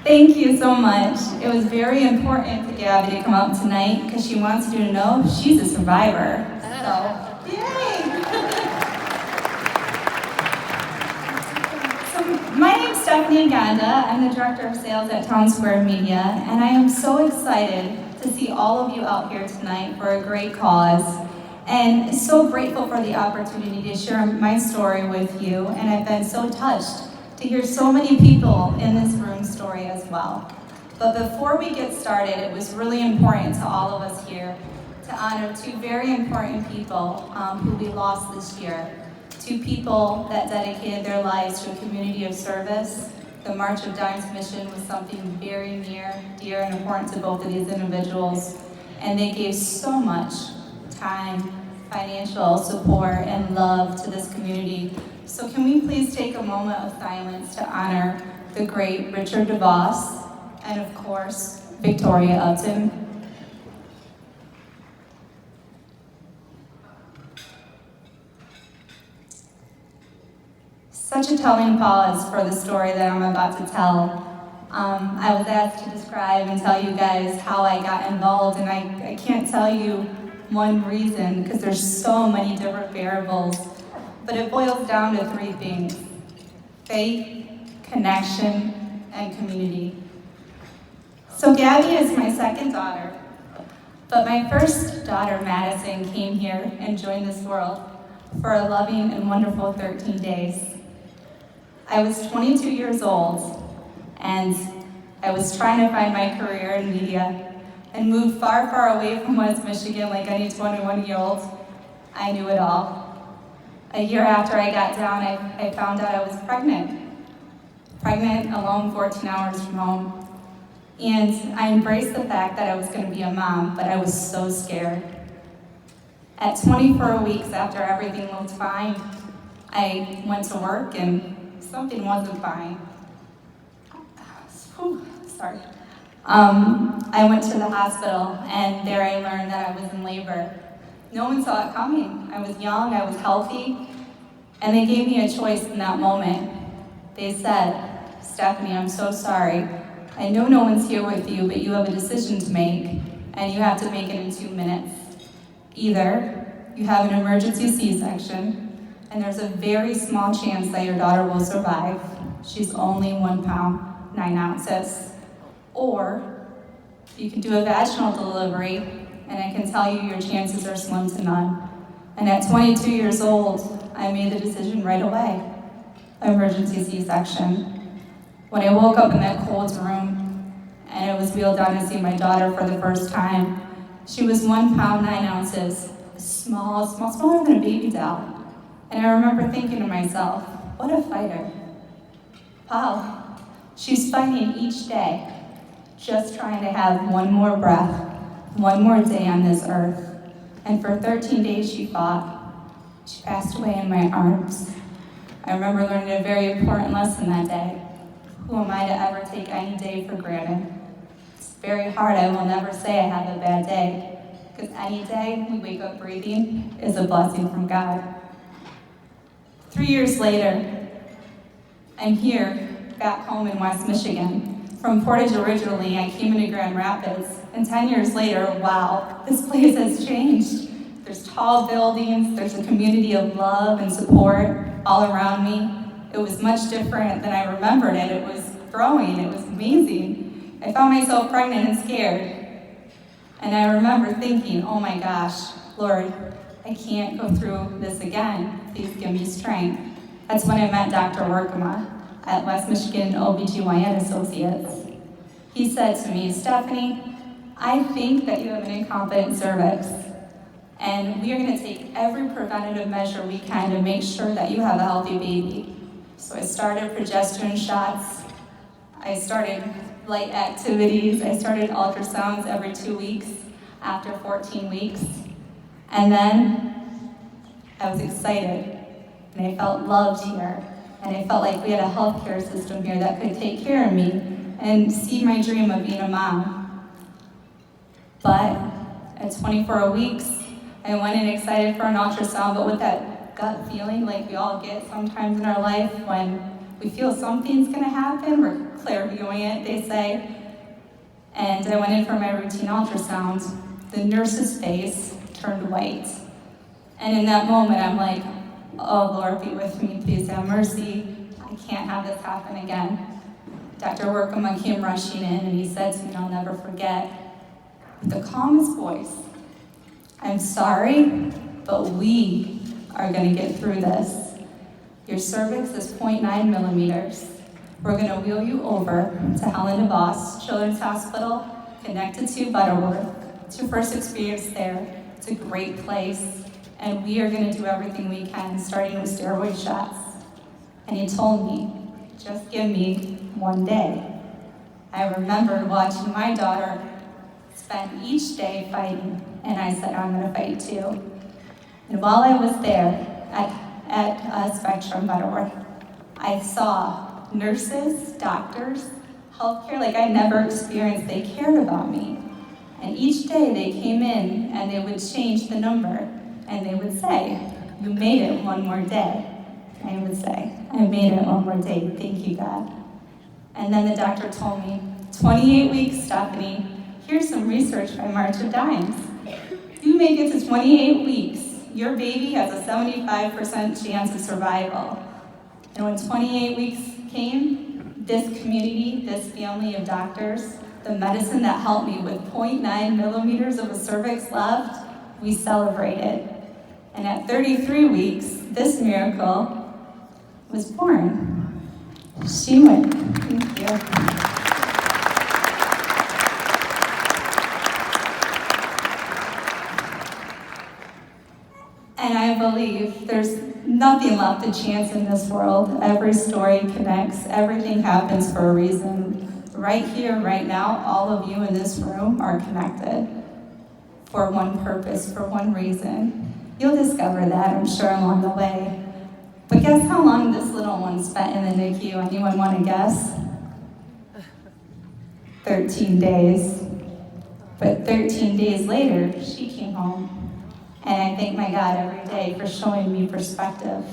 Thank you so much. It was very important for Gabby to come up tonight because she wants you to know she's a survivor. So, yay! So, my name's Stephanie Ganda. I'm the Director of Sales at Town Square Media, and I am so excited to see all of you out here tonight for a great cause. And so grateful for the opportunity to share my story with you, and I've been so touched to hear so many people in this room's story as well. But before we get started, it was really important to all of us here to honor two very important people who we lost this year. Two people that dedicated their lives to a community of service. The March of Dimes mission was something very near, dear, and important to both of these individuals. And they gave so much time, financial support, and love to this community. So can we please take a moment of silence to honor the great Richard DeVos and, of course, Victoria Upton. Such a telling pause for the story that I'm about to tell. I was asked to describe and tell you guys how I got involved, and I can't tell you one reason because there's so many different variables. But it boils down to three things: faith, connection, and community. So Gabby is my second daughter, but my first daughter, Madison, came here and joined this world for a loving and wonderful 13 days. I was 22 years old, and I was trying to find my career in media and moved far, far away from West Michigan like any 21-year-old. I knew it all. A year after I got down, I found out I was pregnant. Pregnant, alone, 14 hours from home. And I embraced the fact that I was going to be a mom, but I was so scared. At 24 weeks after everything looked fine, I went to work and something wasn't fine. Sorry. I went to the hospital, and there I learned that I was in labor. No one saw it coming. I was young, I was healthy, and they gave me a choice in that moment. They said, "Stephanie, I'm so sorry. I know no one's here with you, but you have a decision to make, and you have to make it in 2 minutes. Either you have an emergency C-section, and there's a very small chance that your daughter will survive. She's only 1 pound, 9 ounces. Or you can do a vaginal delivery, and I can tell you your chances are slim to none." And at 22 years old, I made the decision right away: emergency C-section. When I woke up in that cold room, and it was wheeled down to see my daughter for the first time, she was 1 pound, 9 ounces, smaller than a baby doll. And I remember thinking to myself, what a fighter. Wow, she's fighting each day, just trying to have one more breath, one more day on this earth. And for 13 days she fought. She passed away in my arms. I remember learning a very important lesson that day. Who am I to ever take any day for granted? It's very hard. I will never say I had a bad day, because any day we wake up breathing is a blessing from God. 3 years later, I'm here, back home in West Michigan. From Portage originally, I came into Grand Rapids, and 10 years later, wow, this place has changed. There's tall buildings, there's a community of love and support all around me. It was much different than I remembered it. It was growing, it was amazing. I found myself pregnant and scared. And I remember thinking, oh my gosh, Lord, I can't go through this again. Please give me strength. That's when I met Dr. Workema at West Michigan OBGYN Associates. He said to me, "Stephanie, I think that you have an incompetent cervix, and we are going to take every preventative measure we can to make sure that you have a healthy baby." So I started progesterone shots. I started light activities. I started ultrasounds every 2 weeks after 14 weeks. And then I was excited, and I felt loved here. And I felt like we had a healthcare system here that could take care of me and see my dream of being a mom. But at 24 weeks, I went in excited for an ultrasound, but with that gut feeling like we all get sometimes in our life when We feel something's gonna happen, we're clairvoyant, they say. And I went in for my routine ultrasound. The nurse's face turned white. And in that moment, I'm like, oh Lord, be with me, please have mercy. I can't have this happen again. Dr. Workman came rushing in and he said to me, I'll never forget, with the calmest voice, I'm sorry, but we are gonna get through this. Your cervix is 0.9 millimeters. We're gonna wheel you over to Helen DeVos Children's Hospital, connected to Butterworth. It's your first experience there. It's a great place, and we are gonna do everything we can, starting with steroid shots. And he told me, just give me one day. I remembered watching my daughter spend each day fighting, and I said, I'm gonna fight too. And while I was there at Spectrum Butterworth, I saw nurses, doctors, healthcare like I never experienced. They cared about me. And each day they came in and they would change the number and they would say, you made it one more day. I would say, I made it one more day, thank you, God. And then the doctor told me, 28 weeks, Stephanie, here's some research by March of Dimes. You make it to 28 weeks, your baby has a 75% chance of survival. And when 28 weeks came, this community, this family of doctors, the medicine that helped me with 0.9 millimeters of a cervix left, we celebrated. And at 33 weeks, this miracle was born. She went. Thank you. And I believe there's nothing left to chance in this world. Every story connects. Everything happens for a reason. Right here, right now, all of you in this room are connected for one purpose, for one reason. You'll discover that, I'm sure, along the way. But guess how long this little one spent in the NICU? Anyone want to guess? 13 days. But 13 days later, she came home. And I thank my God every day for showing me perspective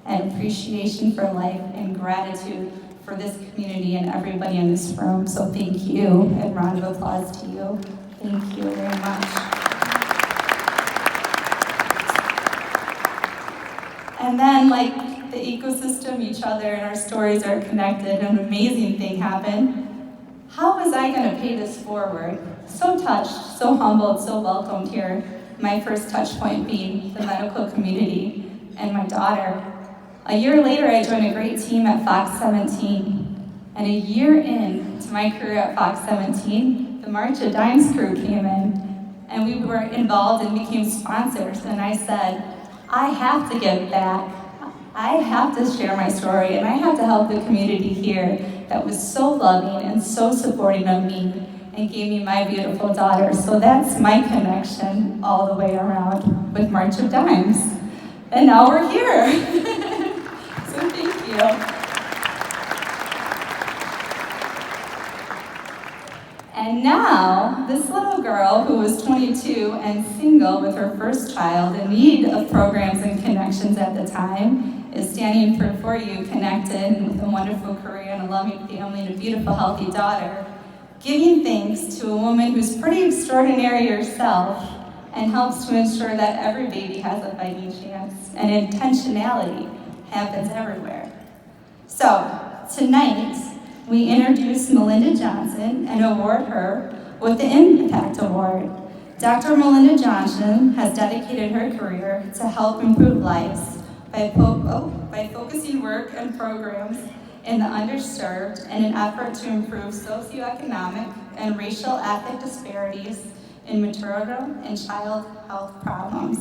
and appreciation for life and gratitude for this community and everybody in this room. So thank you, and round of applause to you. Thank you very much. And then, like the ecosystem, each other and our stories are connected, an amazing thing happened. How was I gonna pay this forward? So touched, so humbled, so welcomed here. My first touch point being the medical community and my daughter. A year later, I joined a great team at Fox 17. And a year into my career at Fox 17, the March of Dimes crew came in, and we were involved and became sponsors. And I said, I have to give back. I have to share my story, and I have to help the community here that was so loving and so supporting of me and gave me my beautiful daughter. So that's my connection all the way around with March of Dimes. And now we're here. So thank you. And now, this little girl who was 22 and single with her first child in need of programs and connections at the time is standing before you connected with a wonderful career and a loving family and a beautiful, healthy daughter, giving thanks to a woman who's pretty extraordinary herself and helps to ensure that every baby has a fighting chance, and intentionality happens everywhere. So, tonight, we introduce Melinda Johnson and award her with the Impact Award. Dr. Melinda Johnson has dedicated her career to help improve lives by focusing work and programs in the underserved in an effort to improve socioeconomic and racial ethnic disparities in maternal and child health problems.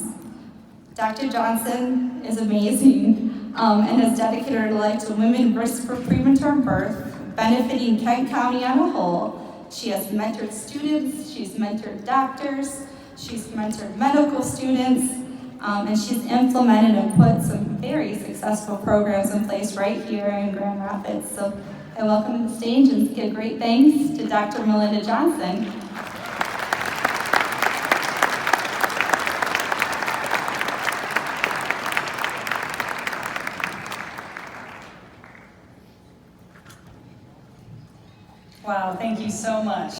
Dr. Johnson is amazing and has dedicated her life to women risk for preterm birth, benefiting Kent County on a whole. She has mentored students, she's mentored doctors, she's mentored medical students, and she's implemented and put some very successful programs in place right here in Grand Rapids. So I welcome to the stage and give great thanks to Dr. Melinda Johnson. Wow, thank you so much.